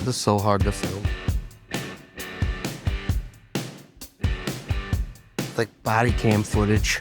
This is so hard to film. It's like body cam footage.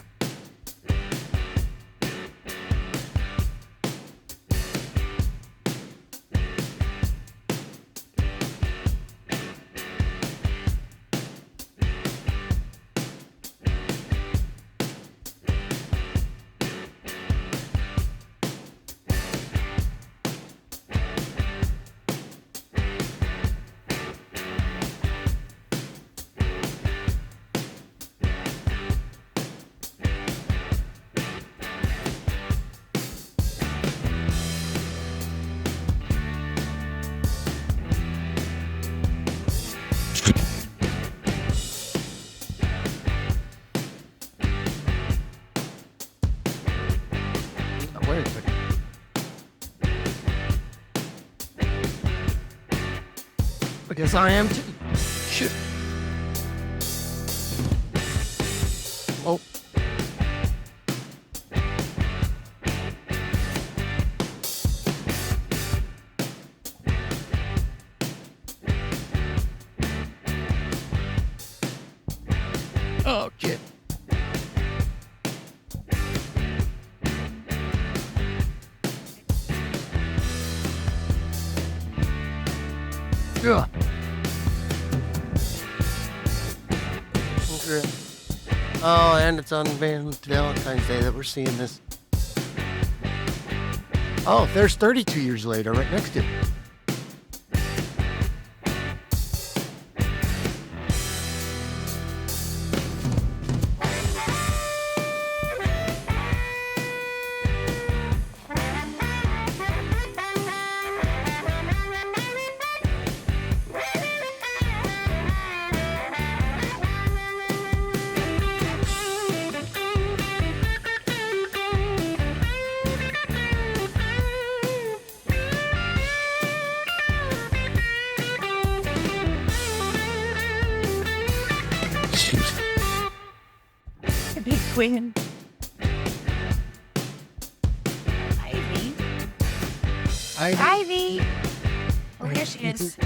Wait a second. I guess I am too. Shit. Oh. Oh, shit. Yeah. Okay. Oh, and it's on Valentine's Day that we're seeing this. Oh, there's 32 years later right next to it. Big twin. Ivy. Ivy. Oh, here she is.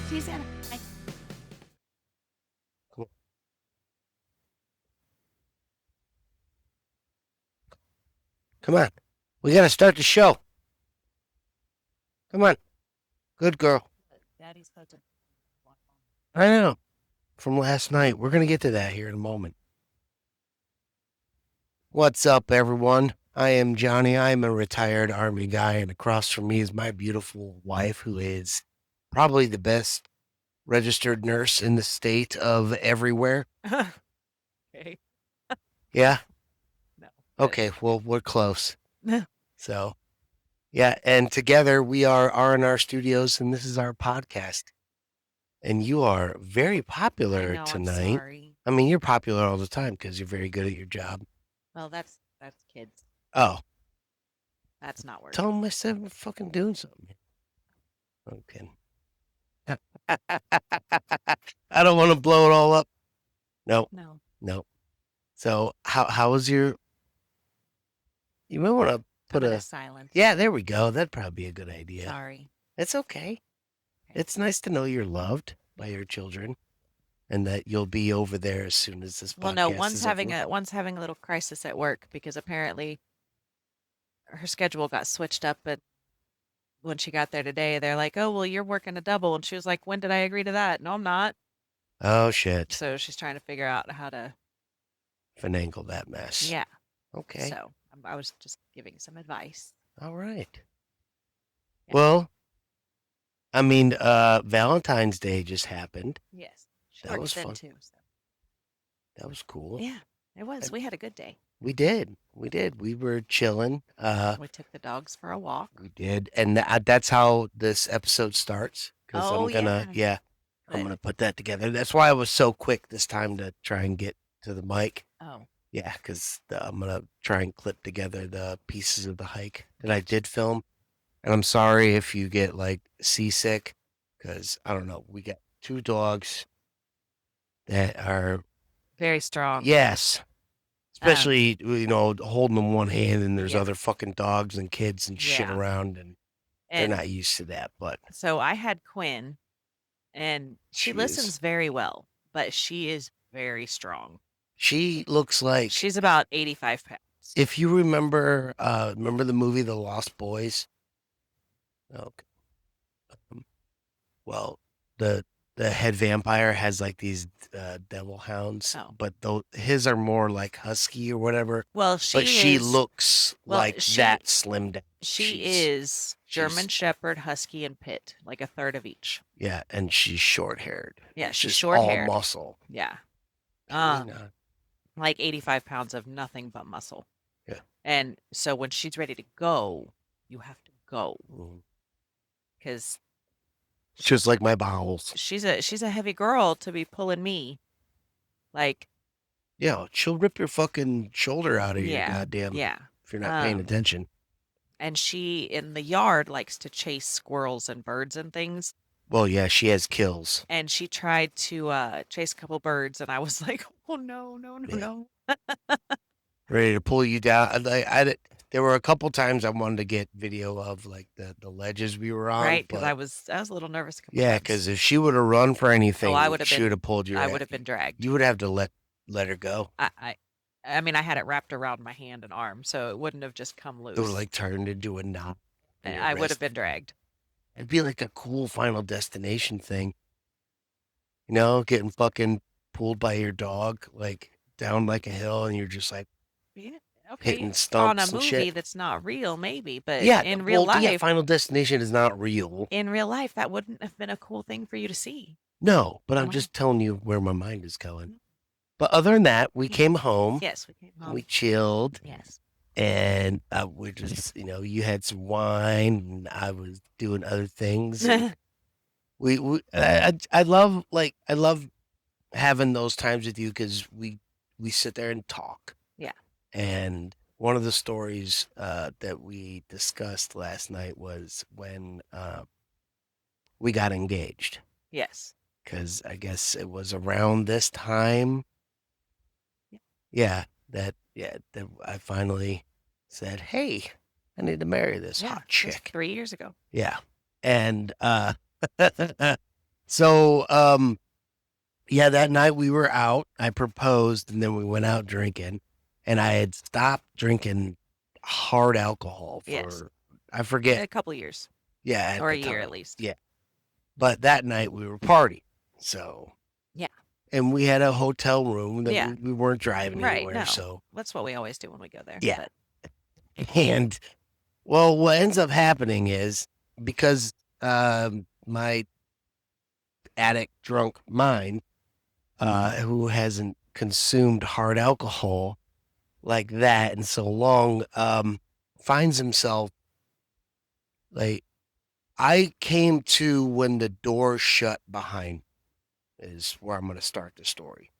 She's in. Cool. Come on. We got to start the show. Come on. Good girl. Daddy's supposed to. I know. From last night. We're going to get to that here in a moment. What's up, everyone? I am Johnny. I'm a retired Army guy, and across from me is my beautiful wife, who is probably the best registered nurse in the state of everywhere. Okay. Yeah? No. Okay, well, we're close. So, yeah, and together we are R&R Studios, and this is our podcast. And you are very popular I know, tonight. I'm sorry. I mean, you're popular all the time because you're very good at your job. Well, that's kids. Oh, That's not working. tell them I said we're fucking doing something. Okay. I don't want to blow it all up. No. So how was your? You might want to put a silence. Yeah, there we go. That'd probably be a good idea. Sorry. It's okay. It's nice to know you're loved by your children, and that you'll be over there as soon as this podcast Well, no, is one's having over. a little crisis at work because apparently her schedule got switched up, but when she got there today, they're like, "Oh, well, you're working a double," and she was like, "When did I agree to that?" No, I'm not. Oh shit. So she's trying to figure out how to finagle that mess. Yeah. Okay. So I was just giving some advice. All right. Yeah. Well, I mean, Valentine's Day just happened. Yes. That was then fun. too. So. That was cool. Yeah, it was. We had a good day. We did. We were chilling. We took the dogs for a walk. We did, and that's how this episode starts. Because Oh, I'm gonna, yeah. I'm gonna put that together. That's why I was so quick this time to try and get to the mic. Oh. Yeah, because I'm gonna try and clip together the pieces of the hike that I did film. And I'm sorry if you get like seasick, because I don't know. We got 2 dogs that are very strong. Yes. Especially, holding them one hand and there's Yeah. other fucking dogs and kids and shit Yeah. around and they're And not used to that, but so I had Quinn, and she she is. listens very well, but she is very strong. She looks like, She's about 85 pounds. if you remember the movie The Lost Boys? Okay. Well, the the head vampire has like these devil hounds, Oh. but his are more like husky or whatever. Well, But she looks like she that slimmed down. is German she's Shepherd, Husky, and Pit, like a third of each. yeah, and she's short haired. Yeah, It's she's just all short-haired. muscle. Yeah. Really not. Like 85 pounds of nothing but muscle. Yeah. And so when she's ready to go, you have to go. Because Just like my bowels. she's a heavy girl to be pulling me. Like, Yeah, she'll rip your fucking shoulder out of your goddamn yeah. if you're not paying Um, attention. And she, in the yard, likes to chase squirrels and birds and things. Well, yeah, she has kills. And she tried to chase a couple birds, and I was like, oh, no, Yeah. no. Ready to pull you down. There were a couple times I wanted to get video of like the ledges we were on, Right? Because but I was a little nervous a couple yeah, times. because if she would have run for anything, I would have she been- would have pulled your. I would have been dragged. You would have to let her go. I mean, I had it wrapped around my hand and arm, so it wouldn't have just come loose. It would like turned into a knot. on your I would wrist. have been dragged. It'd be like a cool Final Destination thing. You know, getting fucking pulled by your dog like down like a hill, and you're just like Yeah, okay. hitting On a stumps and movie shit. that's not real, maybe, but Yeah, in real well, yeah, life, Final Destination is not real. in real life, that wouldn't have been a cool thing for you to see. No, but I'm Wow. just telling you where my mind is going. But other than that, we came home. Yes, we came home. We chilled. Yes. And we're just, you had some wine, and I was doing other things. and I love having those times with you because we sit there and talk. Yeah. And one of the stories that we discussed last night was when we got engaged. Yes. Because I guess it was around this time. Yeah, that I finally said, "Hey, I need to marry this hot It was chick." 3 years ago. Yeah, and so yeah, that night we were out. I proposed, and then we went out drinking, and I had stopped drinking hard alcohol for Yes. I forget. A couple years. Yeah, at Or a the year time. at least. Yeah, but that night we were partying, so Yeah. and we had a hotel room that Yeah. we weren't driving Right, anywhere, no. so That's what we always do when we go there. Yeah. but- and well, what ends up happening is because my addict drunk mind, who hasn't consumed hard alcohol like that in so long, finds himself like I came to when the door shut behind is where I'm going to start the story.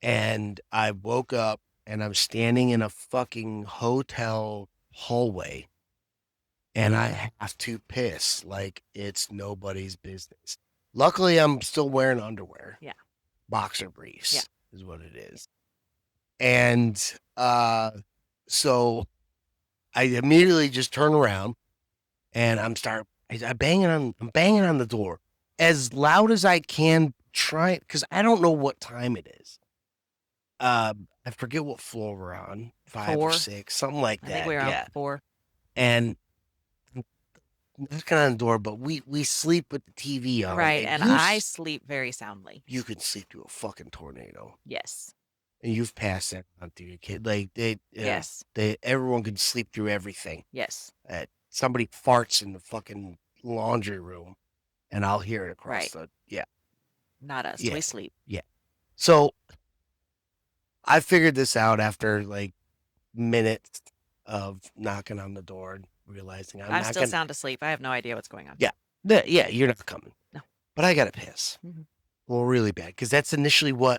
And I woke up and I'm standing in a fucking hotel hallway and I have to piss like it's nobody's business. Luckily, I'm still wearing underwear. Yeah. Boxer briefs Yeah. is what it is. And so I immediately just turn around and I'm banging on the door as loud as I can, because I don't know what time it is. I forget what floor we're on, 5 or 4. 6, something like I that. think we were yeah. on 4. And knocking on the door, but we sleep with the TV on. Right. And I sleep very soundly. You could sleep through a fucking tornado. Yes. And you've passed that on to your kid. Like Yes. Everyone can sleep through everything. Yes. Somebody farts in the fucking laundry room, and I'll hear it across Right. yeah. Not us. Yeah. We sleep. So I figured this out after like minutes of knocking on the door and realizing I'm I'm not still gonna. sound asleep. I have no idea what's going on. Yeah. Yeah, you're not coming. No. But I gotta piss. Mhm. Well, really bad because that's initially why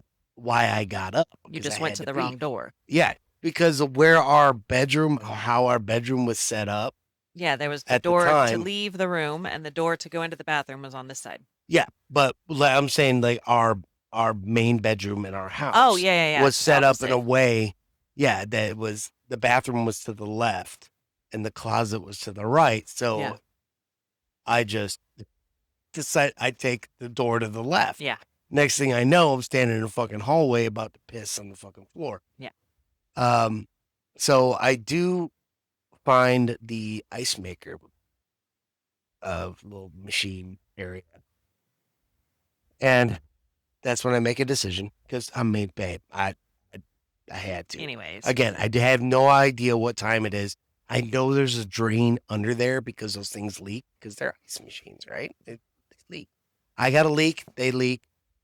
I got up. You 'cause just I went had to the pee. wrong door. Yeah, because of how our bedroom was set up. Yeah, there was the At the door to time- leave the room, and the door to go into the bathroom was on this side. Yeah, but I'm saying like our our main bedroom in our Oh, house yeah. was It's the set up in a opposite. way, yeah, that it was the bathroom was to the left and the closet was to the right. Yeah. So I just decided I'd take the door to the left. Yeah. Next thing I know, I'm standing in a fucking hallway about to piss on the fucking floor. Yeah. Um, so I do find the ice maker little machine area. And that's when I make a decision because I made babe. I had to. Anyways. Again, I have no idea what time it is. I know there's a drain under there because those things leak because they're ice machines, right? They leak. I got a leak. They leak.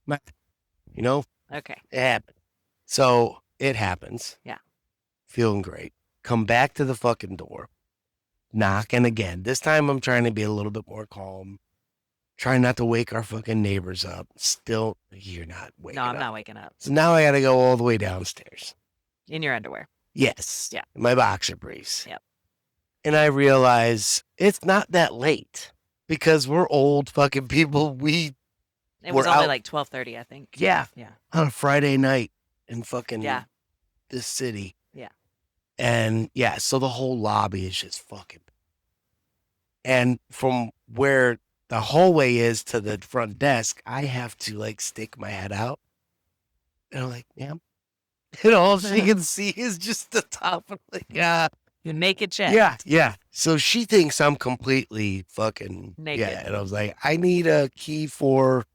You know, Okay. it happened. So it happens. Yeah. Feeling great. Come back to the fucking door. Knocking again. This time I'm trying to be a little bit more calm. Trying not to wake our fucking neighbors up. Still, you're not waking No, I'm up. not waking up. So now I got to go all the way downstairs. In your underwear. Yes. Yeah. My boxer briefs. Yep. And I realize it's not that late because we're old fucking people. It We're was only out- like 12:30, I think. Yeah. Yeah. On a Friday night in fucking Yeah. this city. Yeah. And yeah, so the whole lobby is just fucking. And from where the hallway is to the front desk, I have to like stick my head out. And I'm like, yeah. And all she can see is just the top of like, yeah. The naked check. Yeah, yeah. So she thinks I'm completely fucking Naked. Yeah. And I was like, I need a key for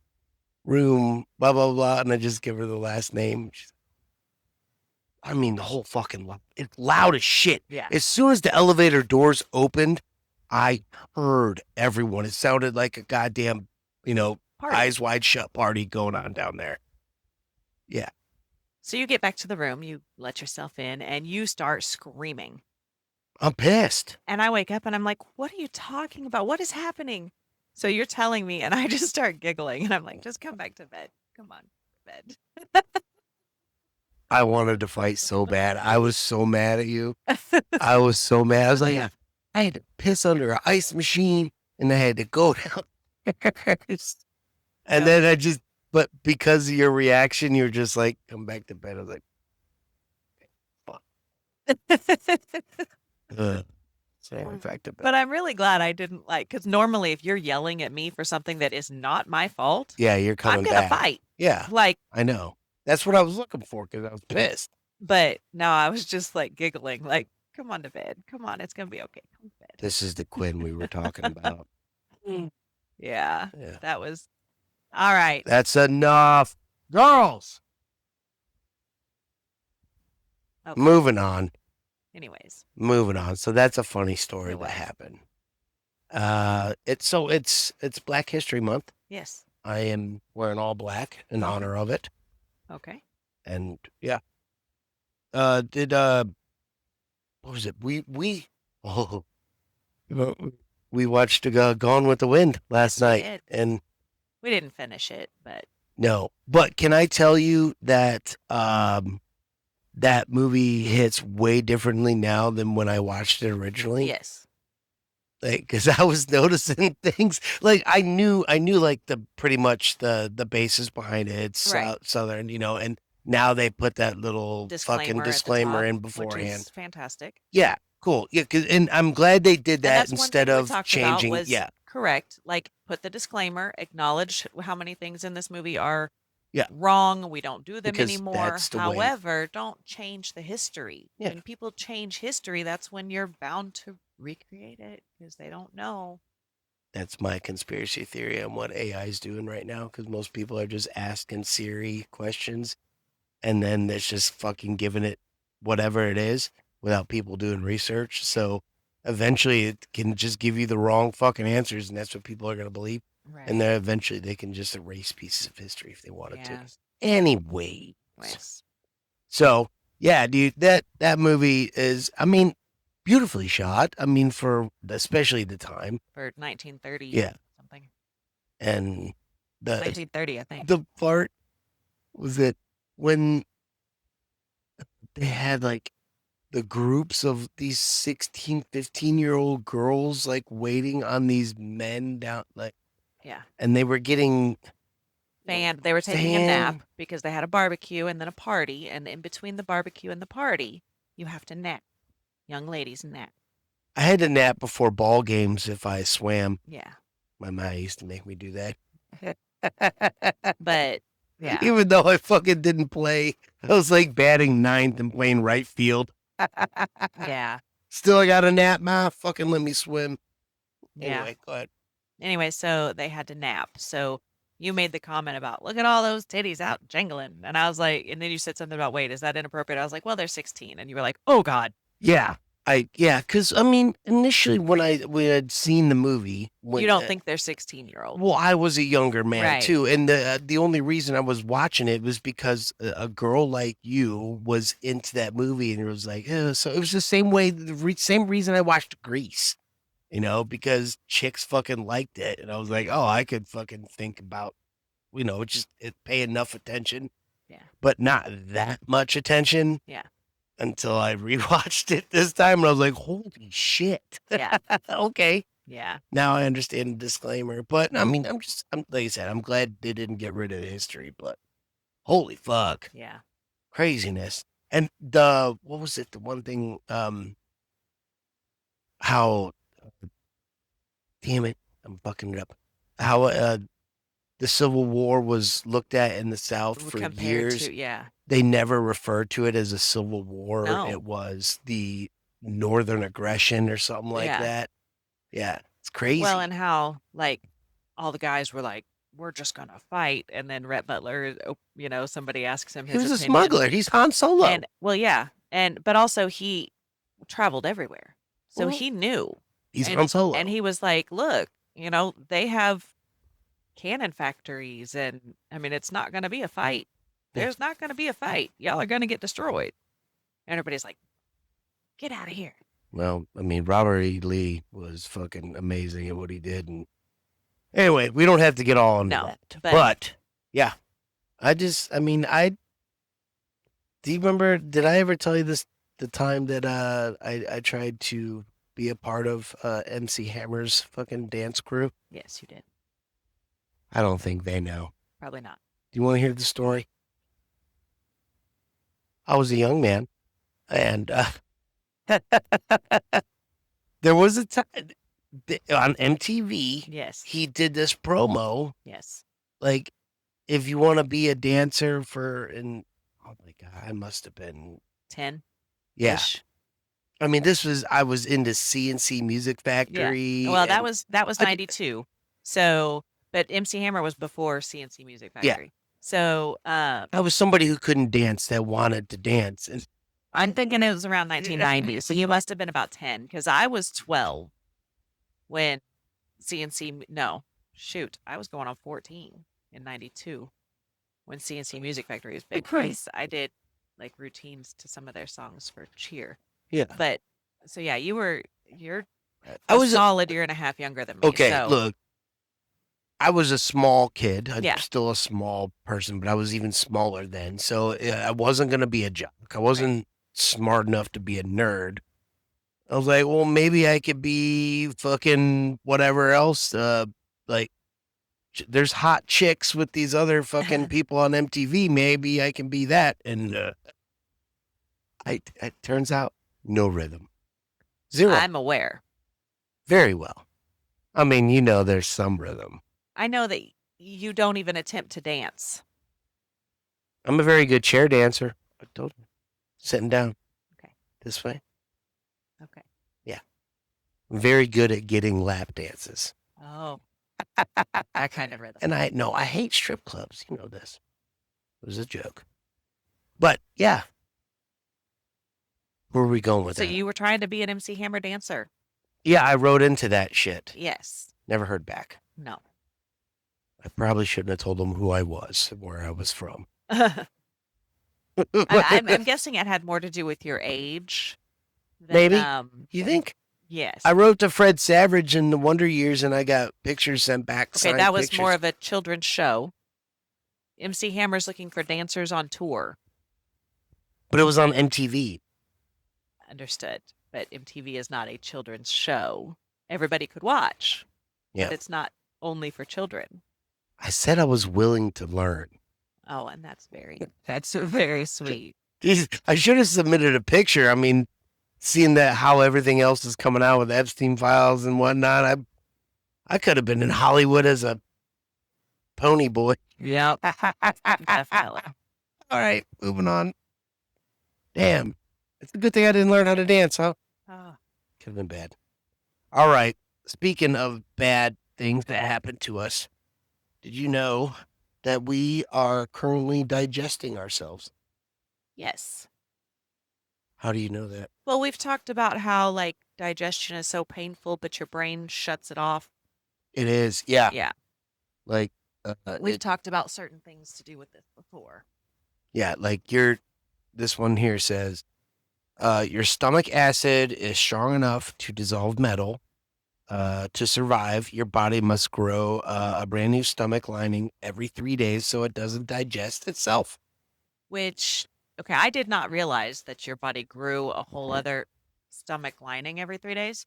room, blah, blah, blah. And I just give her the last name. I mean, the whole fucking it's loud as shit. Yeah. As soon as the elevator doors opened, I heard everyone. It sounded like a goddamn, Party. eyes wide shut party going on down there. Yeah. So you get back to the room, you let yourself in, and you start screaming. I'm pissed. And I wake up and I'm like, what are you talking about? What is happening? So you're telling me, and I just start giggling. And I'm like, just come back to bed. Come on, bed. I wanted to fight so bad. I was so mad at you. I was so mad. I was like, I had to piss under an ice machine and I had to go downstairs. And then but because of your reaction, you're just like, come back to bed. I was like, fuck. So I went back to bed. But I'm really glad I didn't because normally if you're yelling at me for something that is not my fault, Yeah, you're coming I'm going to back. fight. Yeah, Like, I know. That's what I was looking for because I was pissed. but no, I was just like giggling, like, come on to bed. Come on, it's going to be okay. Come to bed. This is the Quinn we were talking about. Yeah, Yeah. that was all right. That's enough. Girls. Okay. Moving on. Anyways, Moving on. So that's a funny story It that was. happened. It's Black History Month. yes. I am wearing all black in honor of it. Okay. And yeah. What was it? Oh, we watched Gone with the Wind last Yes, we night. did. And We didn't finish it, but no, but can I tell you that that movie hits way differently now than when I watched it originally? yes. Like, because I was noticing things like I knew like the pretty much the basis behind it. It's Right. Southern, and now they put that little fucking Disclaimer at the disclaimer top, in which beforehand. is fantastic. Yeah, cool. Yeah, and I'm glad they did And that that's one instead thing we of talked changing. about was Yeah, correct. Like, put the disclaimer, acknowledge how many things in this movie are Yeah. wrong. We don't do them Because anymore. that's the way. However, don't change the history. Yeah. When people change history, that's when you're bound to recreate it because they don't know. That's my conspiracy theory on what AI is doing right now. Because most people are just asking Siri questions, and then it's just fucking giving it whatever it is without people doing research. So eventually, it can just give you the wrong fucking answers, and that's what people are gonna believe. Right. And then eventually, they can just erase pieces of history if they wanted Yeah. to. Anyway, Anyways, so yeah, dude, that movie is, I mean, beautifully shot. I mean, for especially the time, for 1930 Yeah. something. and the 1930, I think. the part was that when they had like the groups of these 16, 15-year-old girls like waiting on these men down, like, Yeah. and they were getting They were taking a nap Fan. because they had a barbecue and then a party, and in between the barbecue and the party, you have to nap. Young ladies nap. I had to nap before ball games if I swam. Yeah. My mom used to make me do that. But yeah. Even though I fucking didn't play, I was like batting ninth and playing right field. Yeah. Still, I got a nap, ma. Fucking let me swim. Yeah. Anyway, go ahead. Anyway, so they had to nap. So you made the comment about, look at all those titties out jingling. And I was like, and then you said something about, wait, is that inappropriate? I was like, well, they're 16. And you were like, oh God. Yeah, because I mean, initially when we had seen the movie, You when don't think they're 16-year-old. well, I was a younger man Right. too, and the only reason I was watching it was because a girl like you was into that movie, and it was like, so it was the same way, same reason I watched Grease, because chicks fucking liked it, and I was like, oh, I could fucking think about, just pay enough attention, Yeah. but not that much attention. Yeah. Until I rewatched it this time, and I was like, holy shit. Yeah. Okay. Yeah. Now I understand the disclaimer, but I mean, I'm like I said, I'm glad they didn't get rid of the history, but holy fuck, Yeah. craziness. And what was it? The one thing, how, damn it, I'm fucking it up. How, the Civil War was looked at in the South for Compared years. to, yeah. They never referred to it as a civil war. No. It was the Northern aggression or something like Yeah. that. Yeah, it's crazy. Well, and how, like, all the guys were like, we're just going to fight. And then Rhett Butler, somebody asks him He his was a opinion. smuggler. He's Han Solo. And, well, yeah. But also he traveled everywhere. So Well, he knew. he's Han Solo. And he was like, look, they have cannon factories. And, I mean, it's not going to be a fight. There's not going to be a fight. Y'all are going to get destroyed. And everybody's like, get out of here. Well, I mean, Robert E. Lee was fucking amazing at what he did. And anyway, we don't have to get all into that. But yeah, do you remember, did I ever tell you the time that I tried to be a part of MC Hammer's fucking dance crew? Yes, you did. I don't think they know. Probably not. Do you want to hear the story? I was a young man, and there was a time on MTV. Yes. He did this promo. Yes. Like, if you want to be a dancer oh my God, I must have been 10. Yeah. I mean, I was into CNC Music Factory. Yeah. Well, that was 92. So, but MC Hammer was before CNC Music Factory. Yeah. So, I was somebody who couldn't dance that wanted to dance. And I'm thinking it was around 1990. So you must have been about 10 because I was 12 when I was going on 14 in 92 when CNC Music Factory was big. Because I did like routines to some of their songs for cheer. Yeah. But so yeah, you're I was a solid year and a half younger than me. Okay, so. Look, I was a small kid. I'm still a small person, but I was even smaller then. So I wasn't going to be a jock. I wasn't smart enough to be a nerd. I was like, well, maybe I could be fucking whatever else. Like, there's hot chicks with these other fucking people on MTV. Maybe I can be that. And it turns out, no rhythm. Zero. I'm aware. Very well. I mean, there's some rhythm. I know that you don't even attempt to dance. I'm a very good chair dancer. I told you. Sitting down. Okay. This way. Okay. Yeah. I'm very good at getting lap dances. Oh. That kind of rhythm. And I hate strip clubs. You know this. It was a joke. But yeah. Where are we going with that? So you were trying to be an MC Hammer dancer? Yeah, I wrote into that shit. Yes. Never heard back. No. I probably shouldn't have told them who I was and where I was from. I'm guessing it had more to do with your age. Maybe. You think? Yes. I wrote to Fred Savage in the Wonder Years, and I got pictures sent back. Okay, that was more of a children's show. MC Hammer's looking for dancers on tour. But it was on MTV. Understood. But MTV is not a children's show. Everybody could watch. Yeah. But it's not only for children. I said I was willing to learn. Oh, and that's very sweet. I should have submitted a picture. I mean, seeing that how everything else is coming out with Epstein files and whatnot, I could have been in Hollywood as a pony boy. Yep, definitely. All right, moving on. Damn, it's a good thing I didn't learn how to dance, huh? Oh, Could have been bad. All right. Speaking of bad things that happened to us, did you know that we are currently digesting ourselves? yes. How do you know that? Well, we've talked about how like digestion is so painful, but your brain shuts it off. It is, yeah. Yeah. Like, We've talked about certain things to do with this before. yeah, like this one here says, your stomach acid is strong enough to dissolve metal. To survive, your body must grow a brand new stomach lining every 3 days so it doesn't digest itself. Which, okay, I did not realize that your body grew a whole other stomach lining every 3 days.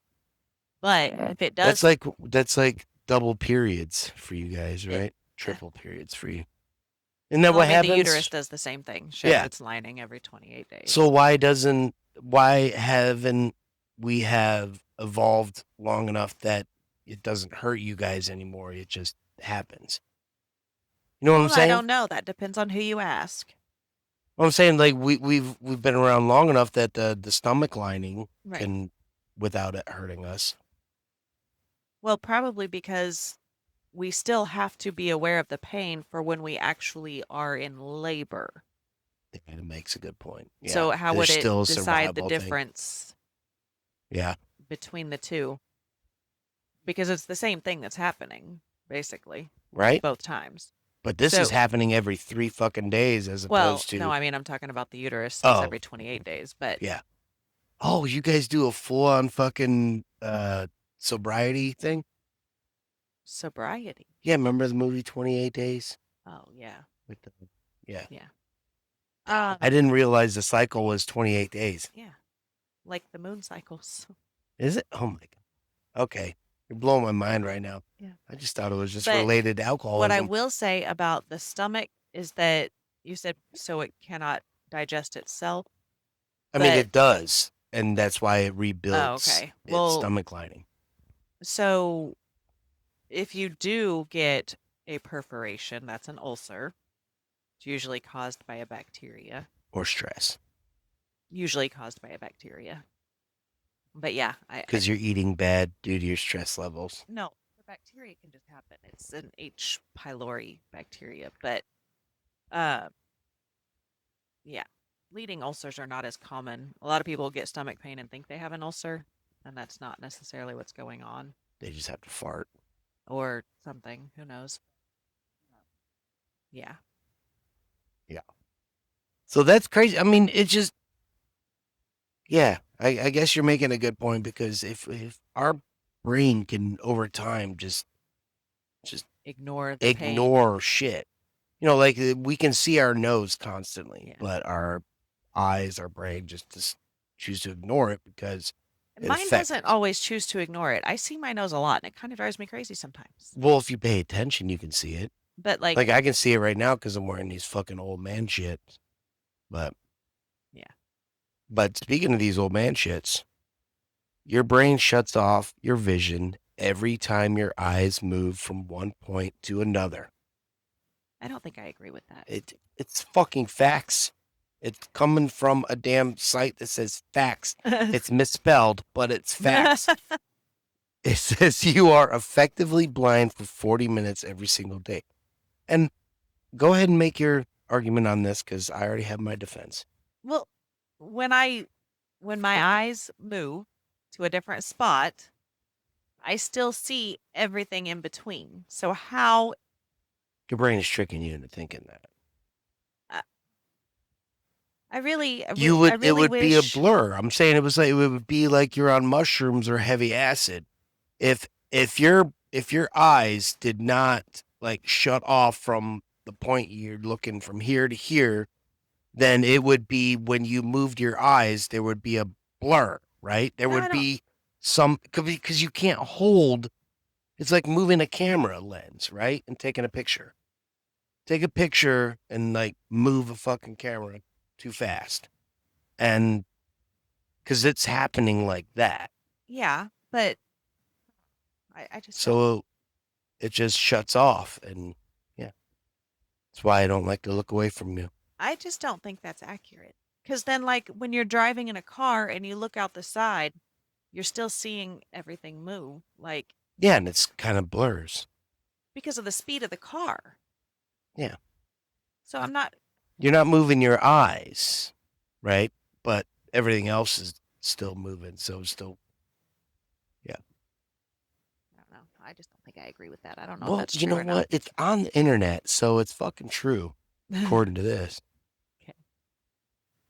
But if it does, That's like double periods for you guys, it, right? Triple periods for you. Isn't that well, I what mean, the happens? uterus does the same thing, sheds Yeah. its lining every 28 days. So why haven't we have evolved long enough that it doesn't hurt you guys anymore? It just happens. You know what I'm Well, I saying? don't know. That depends on who you ask. Well, I'm saying like we've been around long enough that the stomach lining Right. can without it hurting us. Well, probably because we still have to be aware of the pain for when we actually are in labor. It kind of makes a good point. Yeah. So how There's would it still a decide the survival thing. difference Yeah. between the two? Because it's the same thing that's happening, basically, Right? both times. But this is So- happening every 3 fucking days as Well, opposed to no, I mean, I'm talking about the uterus is Oh. every 28 days, but Yeah. Oh, you guys do a full on fucking sobriety thing? sobriety. Yeah, remember the movie 28 Days? Oh, yeah. With the, yeah. I I didn't realize the cycle was 28 days. Yeah. Like the moon cycles. Is it? Oh my god. Okay. You're blowing my mind right now. Yeah. I just thought it was just But related to alcoholism. What I will say about the stomach is that you said so it cannot digest itself. I mean, but- it does, and that's why it rebuilds okay. its Well- stomach lining. So if you do get a perforation, that's an ulcer. It's usually caused by a bacteria. Or stress. Usually caused by a bacteria. But yeah, Because you're eating bad due to your stress levels. No, the bacteria can just happen. It's an H. pylori bacteria, but yeah, bleeding ulcers are not as common. A lot of people get stomach pain and think they have an ulcer, and that's not necessarily what's going on, They just have to fart. or something. Who knows? Yeah. So that's crazy. I mean, it just, yeah, I guess you're making a good point because if our brain can over time just Ignore the pain. ignore shit, you know, like we can see our nose constantly, Yeah. but our eyes, our brain just choose to ignore it because it Mine affects- doesn't always choose to ignore it. I see my nose a lot, and it kind of drives me crazy sometimes. Well, if you pay attention, you can see it. But like Like I can see it right now because I'm wearing these fucking old man shit. But Yeah. But speaking of these old man shits, your brain shuts off your vision every time your eyes move from one point to another. I don't think I agree with that. It's fucking facts. It's coming from a damn site that says facts. It's misspelled, but it's facts. It says you are effectively blind for 40 minutes every single day. And go ahead and make your argument on this because I already have my defense. Well, when my eyes move to a different spot, I still see everything in between. So how Your brain is tricking you into thinking that. I really It would be a wish- blur. I'm saying it would be like you're on mushrooms or heavy acid. If your eyes did not like shut off from the point you're looking from here to here, then it would be when you moved your eyes, there would be a blur, right? There No, I would don't- be some because you can't hold It's like moving a camera lens, right? And taking a picture. Take a picture and like move a fucking camera too fast. And because it's happening like that. Yeah, but I just don't. So it just shuts off. And yeah, that's why I don't like to look away from you. I just don't think that's accurate. Because then, like, when you're driving in a car and you look out the side, you're still seeing everything move, like, Yeah, and it's kind of blurs. because of the speed of the car. Yeah. So I'm not, You're not moving your eyes, right? But everything else is still moving. So it's still, yeah. I don't know. I just don't think I agree with that. I don't know if Well, that's you true know or not. what? It's on the internet, so it's fucking true, according to this. Okay.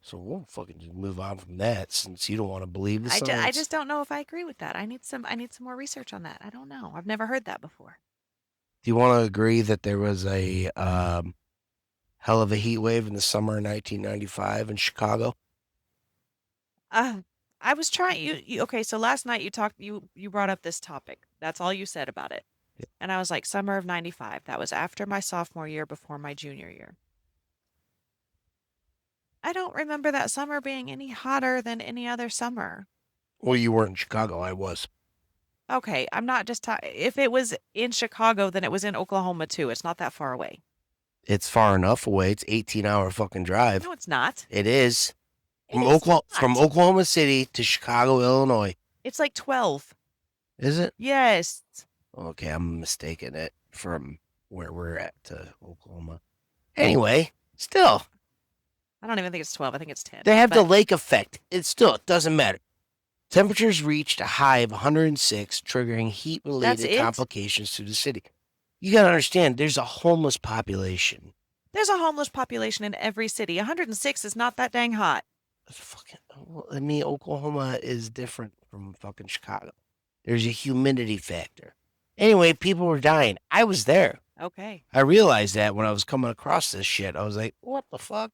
So we'll fucking just move on from that since you don't want to believe the science. I just don't know if I agree with that. I need some more research on that. I don't know. I've never heard that before. Do you want to agree that there was a hell of a heat wave in the summer of 1995 in Chicago? Uh, I was trying you okay, so last night you brought up this topic. That's all you said about it. Yeah. And I was like, summer of 95. That was after my sophomore year, before my junior year. I don't remember that summer being any hotter than any other summer. Well, you weren't in Chicago. I was. Okay, I'm not just if it was in Chicago, then it was in Oklahoma too. It's not that far away. It's far enough away. It's 18-hour fucking drive. No, it's not. It is. It is From not. Oklahoma City to Chicago, Illinois. It's like 12. Is it? Yes. Okay, I'm mistaking it from where we're at to Oklahoma. Anyway, still, I don't even think it's 12. I think it's 10. they have the But lake effect. It doesn't matter. Temperatures reached a high of 106, triggering that's heat-related it. complications to the city. You gotta understand, there's a homeless population. There's a homeless population in every city. 106 is not that dang hot. I mean, Oklahoma is different from fucking Chicago. There's a humidity factor. Anyway, people were dying. I was there. Okay. I realized that when I was coming across this shit. I was like, what the fuck?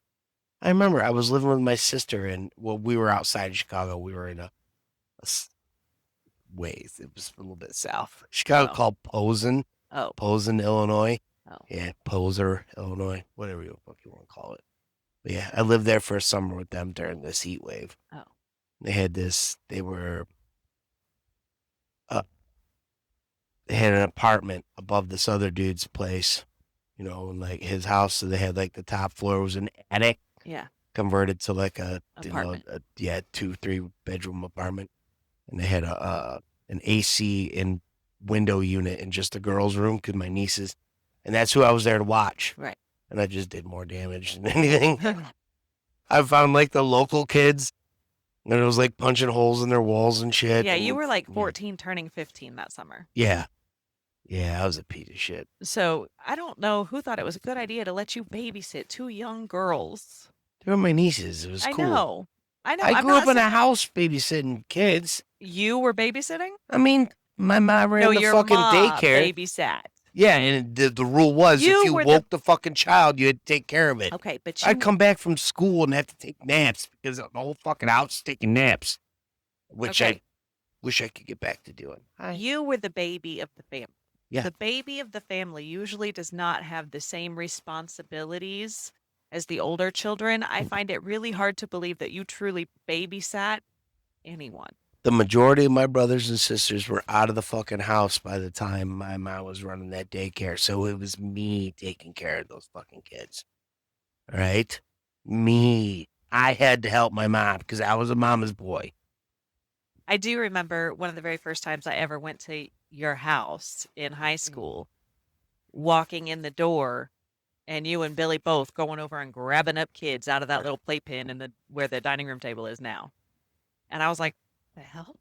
I remember I was living with my sister, and well, we were outside of Chicago. We were in a ways. It was a little bit south. Chicago Oh. called Posen. Oh. Posen, Illinois. Oh. Yeah, Poser, Illinois. Whatever you fuck you want to call it. But yeah, I lived there for a summer with them during this heat wave. Oh. They had an apartment above this other dude's place, you know, and like his house. So they had like the top floor was an attic. Yeah. Converted to like a Apartment. 2-3 bedroom apartment, and they had an AC and window unit in just the girls' room because my nieces, and that's who I was there to watch. Right. And I just did more damage than anything. I found like the local kids, and it was like punching holes in their walls and shit. Yeah, and, you were like 14 turning 15 that summer. Yeah, I was a piece of shit. So I don't know who thought it was a good idea to let you babysit two young girls. They were my nieces. It was I cool. know. I know. I I'm grew not up in saying a house babysitting kids. you were babysitting. I mean, my mom ran No, the your fucking mom daycare. babysat. Yeah, and the rule was You if you were woke the fucking child, you had to take care of it. Okay, but I'd come back from school and have to take naps because the whole fucking house is taking naps, which I Okay. wish I could get back to doing. You were the baby of the family. Yeah. The baby of the family usually does not have the same responsibilities as the older children. I find it really hard to believe that you truly babysat anyone. The majority of my brothers and sisters were out of the fucking house by the time my mom was running that daycare, so it was me taking care of those fucking kids. All right? Me. I had to help my mom because I was a mama's boy. I do remember one of the very first times I ever went to your house in high Mm. school, walking in the door and you and Billy both going over and grabbing up kids out of that little playpen in where the dining room table is now. And I was like, the hell?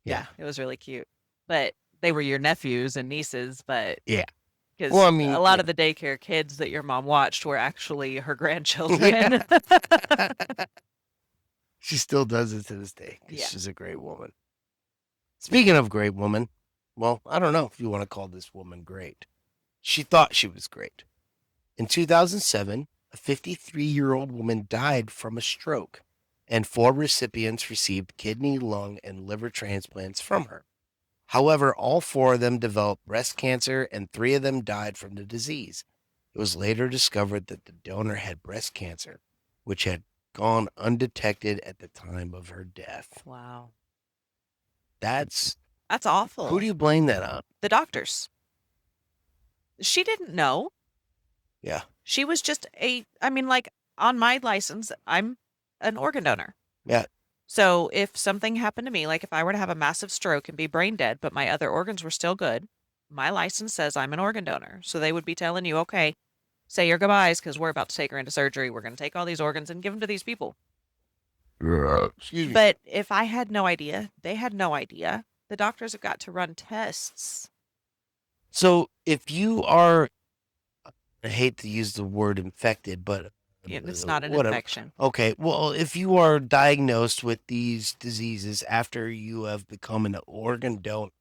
Yeah, it was really cute. But they were your nephews and nieces, but Yeah. because Well, I mean, a lot yeah. of the daycare kids that your mom watched were actually her grandchildren. Yeah. She still does it to this day. 'Cause Yeah. she's a great woman. Speaking of great woman, well, I don't know if you want to call this woman great. She thought she was great. In 2007, a 53-year-old woman died from a stroke, and 4 recipients received kidney, lung, and liver transplants from her. However, all 4 of them developed breast cancer and 3 of them died from the disease. It was later discovered that the donor had breast cancer, which had gone undetected at the time of her death. Wow. That's That's who awful. do you blame that on? The doctors. She didn't know. Yeah. She was just like on my license, I'm an organ donor. Yeah. So if something happened to me, like if I were to have a massive stroke and be brain dead, but my other organs were still good, my license says I'm an organ donor. So they would be telling you, okay, say your goodbyes because we're about to take her into surgery. We're going to take all these organs and give them to these people. Excuse me. But if I had no idea, they had no idea. The doctors have got to run tests. So if you are, I hate to use the word infected, but It's not an whatever. infection. Okay. Well, if you are diagnosed with these diseases after you have become an organ donor.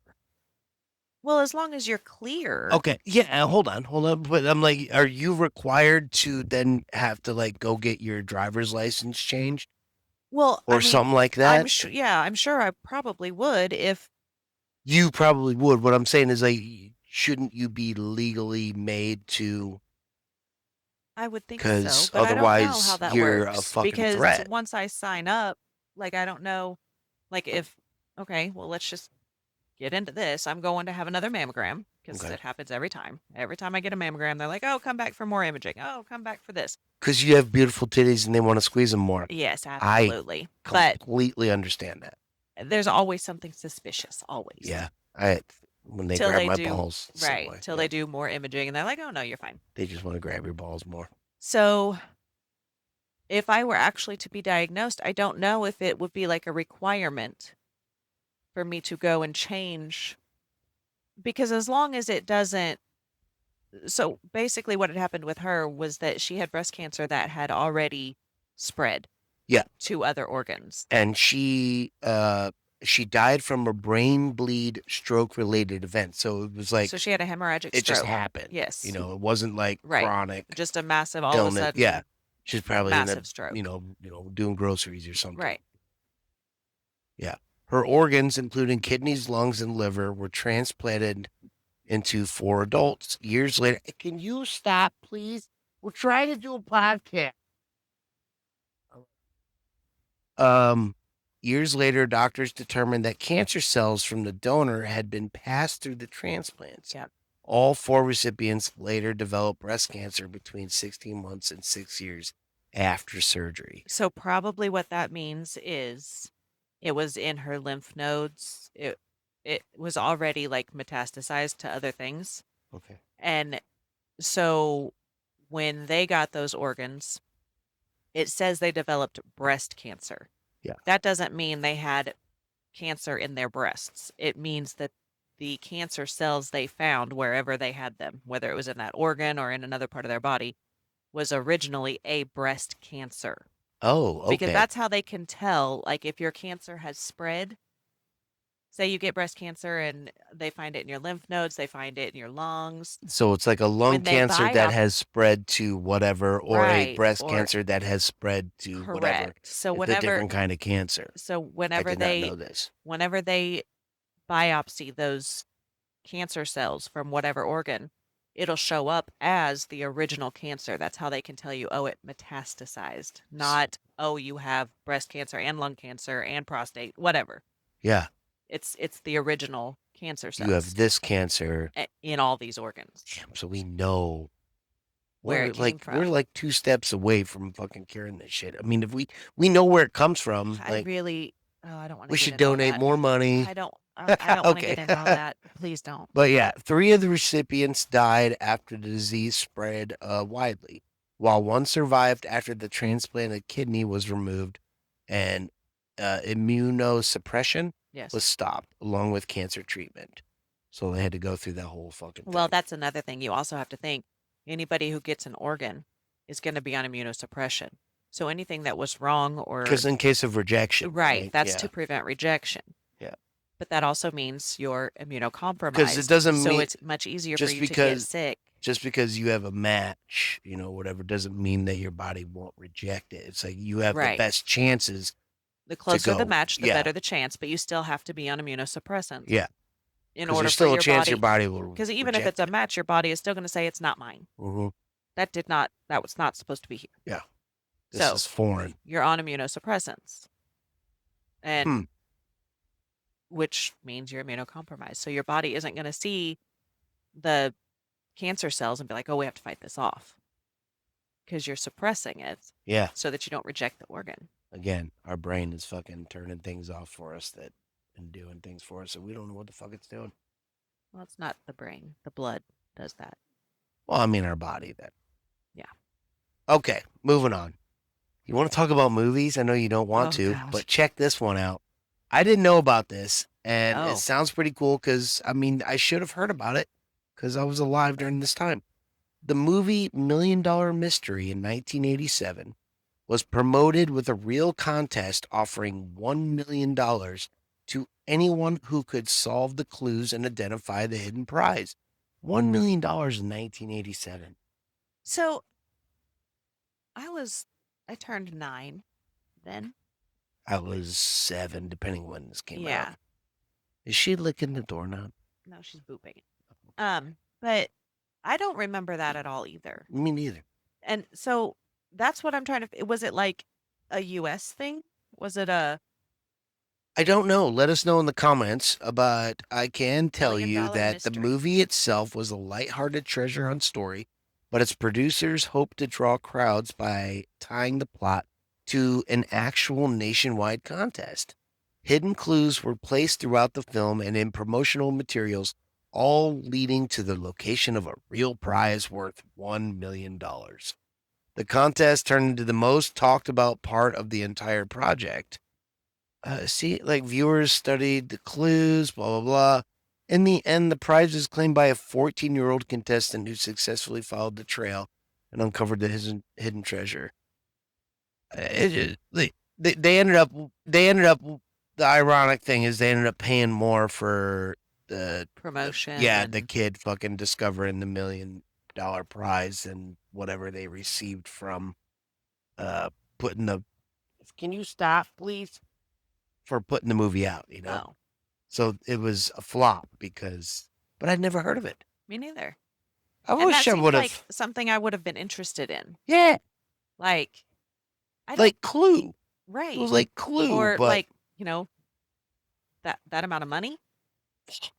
Well, as long as you're clear. Okay. Yeah. Hold on. But I'm like, are you required to then have to like go get your driver's license changed Well, or something like that? I'm sure I probably would if You probably would. What I'm saying is like, shouldn't you be legally made to? I would think so, Because but I don't know how otherwise that you're a works fucking because threat. once I sign up, like I don't know, like if okay, well let's just get into this. I'm going to have another mammogram because Okay. it happens every time. Every time I get a mammogram, they're like, "Oh, come back for more imaging. Oh, come back for this." Because you have beautiful titties and they want to squeeze them more. Yes, I absolutely. But completely understand that. there's always something suspicious, always. Yeah. When they Till grab they my do balls, same right, way. till Yeah. they do more imaging and they're like, "Oh no, you're fine." They just want to grab your balls more. So if I were actually to be diagnosed, I don't know if it would be like a requirement for me to go and change because as long as it doesn't so basically what had happened with her was that she had breast cancer that had already spread Yeah. to other organs. And she died from a brain bleed stroke related event. So it was like So she had a hemorrhagic it just stroke. happened. Yes. It wasn't like Right. chronic Just a massive all of a illness. sudden Yeah. She's probably in a massive stroke. doing groceries or something. Right. Yeah. Her organs, including kidneys, lungs, and liver, were transplanted into 4 adults. Years later, can you stop, please? We're trying to do a podcast. Years later, doctors determined that cancer cells from the donor had been passed through the transplants. Yep. All 4 recipients later developed breast cancer between 16 months and 6 years after surgery. So probably what that means is it was in her lymph nodes. It was already like metastasized to other things. Okay. And so when they got those organs, it says they developed breast cancer. Yeah. That doesn't mean they had cancer in their breasts. It means that the cancer cells they found wherever they had them, whether it was in that organ or in another part of their body, was originally a breast cancer. Oh, okay. Because that's how they can tell, like, if your cancer has spread. Say you get breast cancer and they find it in your lymph nodes, they find it in your lungs. So it's like a lung When they cancer that biopsy- has spread to whatever, or a Right, breast or- cancer that has spread to whatever. Correct. So It's a whenever different kind of cancer. so I whenever did not know this. whenever they biopsy those cancer cells from whatever organ, it'll show up as the original cancer. That's how they can tell you, oh, it metastasized, not, oh, you have breast cancer and lung cancer and prostate, whatever. Yeah. It's the original cancer cells You have this cancer. in all these organs. Damn, so we know Where it came we're from. like 2 steps away from fucking curing this shit. I mean, if we know where it comes from, I like really, I don't want to. we should donate more money. I don't want to Okay. get into all that. Please don't. But yeah, 3 of the recipients died after the disease spread widely, while 1 survived after the transplanted kidney was removed and immunosuppression Yes. was stopped along with cancer treatment. So they had to go through that whole fucking thing. Well, that's another thing. You also have to think anybody who gets an organ is going to be on immunosuppression. So anything that was wrong or because in case of rejection, right, that's Yeah. to prevent rejection. Yeah. But that also means you're immunocompromised. Because it doesn't so mean it's much easier for just you to get because- sick. just because you have a match, whatever, doesn't mean that your body won't reject it. It's like you have the Right. best chances. The closer the go. match, the Yeah. better the chance, but you still have to be on immunosuppressants. Yeah. in Because order there's for still a your chance body. your body will Because even if it's reject a it. match, your body is still going to say it's not mine. Mm-hmm. That was not supposed to be here. Yeah. This So is foreign. you're on immunosuppressants, and Hmm. which means you're immunocompromised. So your body isn't going to see the cancer cells and be like, oh, we have to fight this off because you're suppressing it Yeah. so that you don't reject the organ. Again, our brain is fucking turning things off for us and doing things for us, so we don't know what the fuck it's doing. Well, it's not the brain. The blood does that. Well, I mean our body then. Yeah. Okay, moving on. You want to talk about movies? I know you don't want Oh, to, God. but check this one out. I didn't know about this, and it Oh. sounds pretty cool because, I mean, I should have heard about it because I was alive during this time. The movie Million Dollar Mystery in 1987 was promoted with a real contest offering $1 million to anyone who could solve the clues and identify the hidden prize. $1 million in 1987. So I turned 9 then. I was 7, depending when this came out. Yeah. Is she licking the doorknob? No, she's booping. But I don't remember that at all either. Me neither. And so that's what I'm trying to. Was it like a U.S. thing? Was it a I don't know. Let us know in the comments, but I can tell $1 you million that the mystery? movie itself was a lighthearted treasure hunt story, but its producers hoped to draw crowds by tying the plot to an actual nationwide contest. Hidden clues were placed throughout the film and in promotional materials, all leading to the location of a real prize worth $1 million. The contest turned into the most talked about part of the entire project. Like viewers studied the clues, blah, blah, blah. In the end, the prize was claimed by a 14-year-old contestant who successfully followed the trail and uncovered the hidden treasure. It just, they ended up, the ironic thing is they ended up paying more for promotion? the kid fucking discovering the $1 million prize and whatever they received from putting the, can you stop, please? For putting the movie out, Oh, So it was a flop but I'd never heard of it. me neither. I And wish that I seems would like have, something I would have been interested in. yeah, Like, I don't like Clue. It right. was like Clue, Or but like, that amount of money.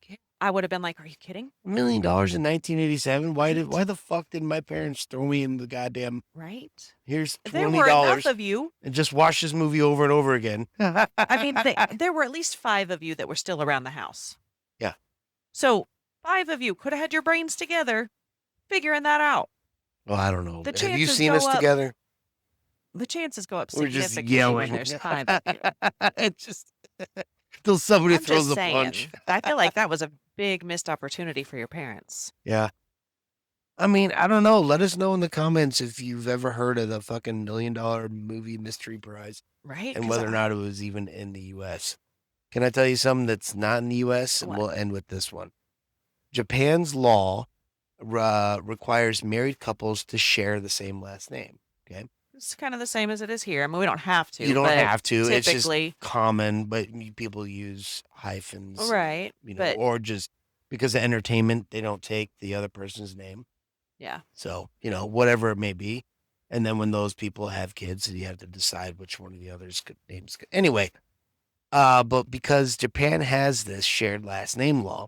yeah, I would have been like, are you kidding? $1 million in 1987. Right. Why the fuck did my parents throw me in the goddamn, Right. here's There were enough $20 of you. and just watch this movie over and over again? I mean, there were at least 5 of you that were still around the house. Yeah. So 5 of you could have had your brains together figuring that out. Well, I don't know. The Have you chances seen go us up. together? The chances go up We're just significantly when yelling. there's 5 of you. It's just till somebody I'm throws just a punch. saying. I feel like that was a big missed opportunity for your parents. Yeah. I mean, I don't know. Let us know in the comments if you've ever heard of the fucking $1 million movie mystery prize Right? and 'Cause whether or not it was even in the U.S. Can I tell you something that's not in the U.S.? And What? we'll end with this one. Japan's law requires married couples to share the same last name. Okay. It's kind of the same as it is here. I mean, we don't have to. You don't but have to. It's just typically, common, but people use hyphens, right? But or just because of entertainment, they don't take the other person's name. yeah, So, whatever it may be. And then when those people have kids, you have to decide which one of the others' names. Anyway, but because Japan has this shared last name law,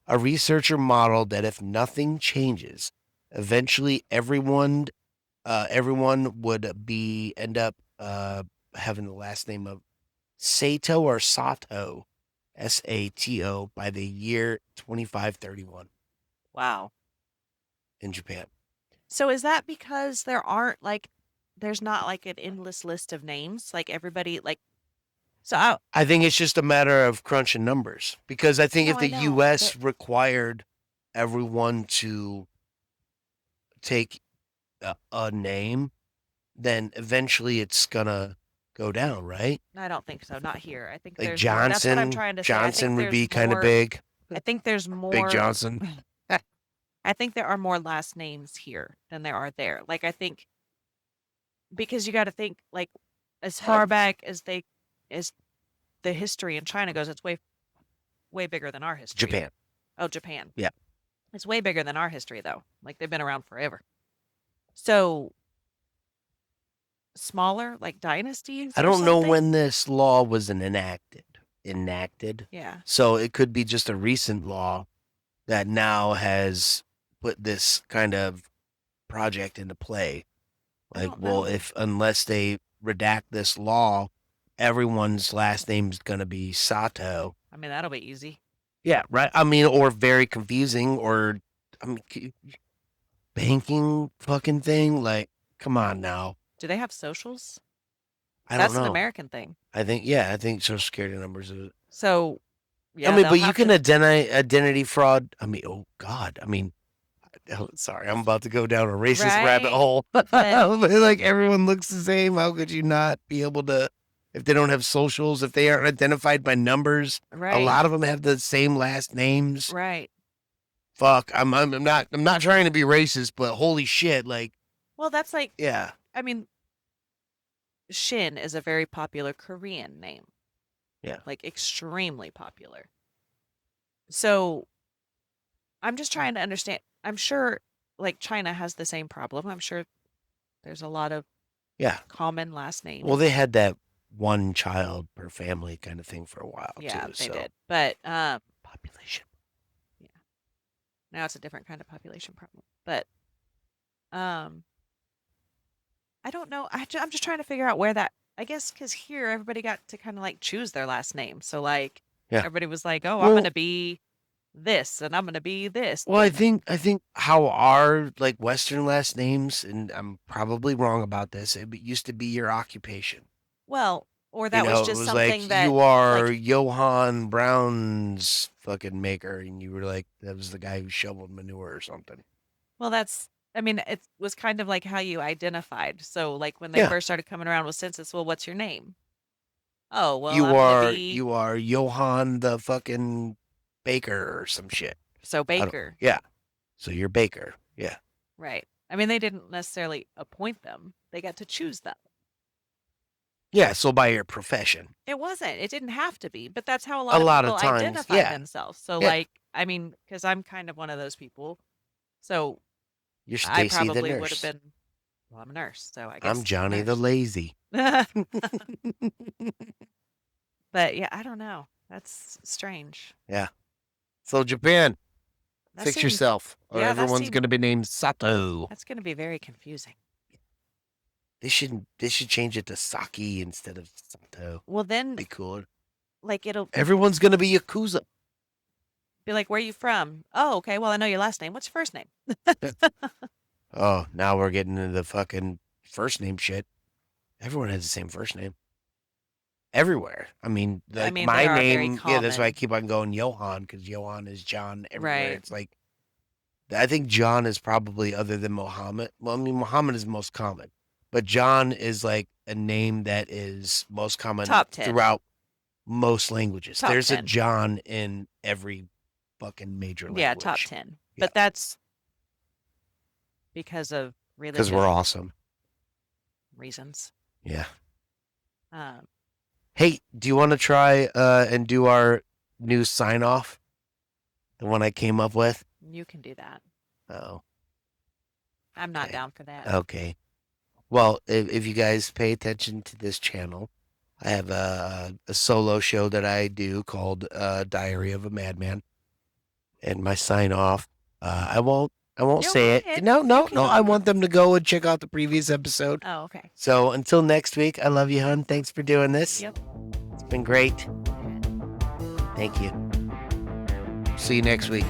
a researcher modeled that if nothing changes, eventually everyone would end up having the last name of Sato or Sato, Sato, by the year 2531 wow. in Japan. So is that because there's not like an endless list of names? Like everybody, I think it's just a matter of crunching numbers because I think No, if I the know, U.S. but required everyone to take a name, then eventually it's gonna go down, right? I don't think so. Not here. I think Like there's more. That's what I'm Johnson, trying to say. I Johnson think would there's be kind of more. big. I think there's Big more. Johnson. I think there are more last names here than there are there. Like I think because you got to think like as far back as the history in China goes, it's way bigger than our history. Japan. Oh, Japan. Yeah. It's way bigger than our history, though. Like, they've been around forever. So, smaller, like dynasties I or don't know something? when this law was enacted. Yeah. So it could be just a recent law that now has put this kind of project into play. I Like, don't well, know. unless they redact this law, everyone's last name's gonna be Sato. I mean, that'll be easy. Yeah, right. I mean, or very confusing, or I mean, banking fucking thing. Like, come on now. Do they have socials? I don't That's an know. American thing. I think Social Security numbers. So, I yeah, mean, they'll but you have can to. identity fraud. I mean, oh God. I mean, sorry, I'm about to go down a racist rabbit Right. hole. But Like everyone looks the same. How could you not be able to? If they don't have socials, if they aren't identified by numbers, a right. lot of them have the same last names. Right. Fuck, I'm not trying to be racist, but holy shit, like, Well, that's like, yeah, I mean, Shin is a very popular Korean name. yeah. Like, extremely popular. So, I'm just trying to understand. I'm sure, like, China has the same problem. I'm sure there's a lot of Yeah. common last names. Well, they had that one child per family kind of thing for a while yeah, too. they So did. But population. yeah. Now it's a different kind of population problem. But I don't know. I'm just trying to figure out where that. I guess because here everybody got to kind of like choose their last name. So like Yeah. everybody was like, "Oh, I'm Well- gonna be this, and I'm gonna be this." Well, I think how our like Western last names, and I'm probably wrong about this, it used to be your occupation. Well, or You that was know, it just was something like that you are like Johann Brown's fucking maker, and you were like that was the guy who shoveled manure or something. well, that's. I mean, it was kind of like how you identified. So like when they Yeah. first started coming around with census, well, what's your name? Oh, well, You I'm gonna are be Johann the fucking baker or some shit. so Baker. Yeah. So you're Baker. Yeah. Right. I mean, they didn't necessarily appoint them. They got to choose them. Yeah, so by your profession. It wasn't. It didn't have to be, but that's how a A lot lot of of people times, identify yeah. themselves. So, Yeah. like, I mean, because I'm kind of one of those people. So You're I Stacy the probably would nurse. have been. Well, I'm a nurse, so I guess I'm Johnny the nurse. lazy. But yeah, I don't know. That's strange. Yeah. So Japan, That fix seems- yourself, or yeah, that everyone's seem- going to be named Sato. That's going to be very confusing. They should change it to Saki instead of Sato. Well, then, Be cooler. like, it'll Everyone's going to be Yakuza. be like, "Where are you from?" Oh, okay. Well, I know your last name. What's your first name? Oh, now we're getting into the fucking first name shit. Everyone has the same first name. Everywhere. I mean, like mean, my they are very name. Yeah, that's why I common. keep on going Johann because Johann is John everywhere. Right. It's like I think John is probably other than Muhammad. Well, I mean, Muhammad is most common, but John is like a name that is most common Top 10. throughout most languages. Top There's 10. a John in every fucking major language. Yeah, top 10. Yeah. But that's because of Because religious we're awesome. reasons. Yeah. Um, Hey, do you want to try and do our new sign off? The one I came up with? you can do that. Oh, I'm not Okay. down for that. okay. Well, if you guys pay attention to this channel, I have a solo show that I do called Diary of a Madman. And my sign off, I won't You say can. it. No, You can. I want them to go and check out the previous episode. Oh, okay. So until next week, I love you, hon. Thanks for doing this. Yep. It's been great. Thank you. See you next week.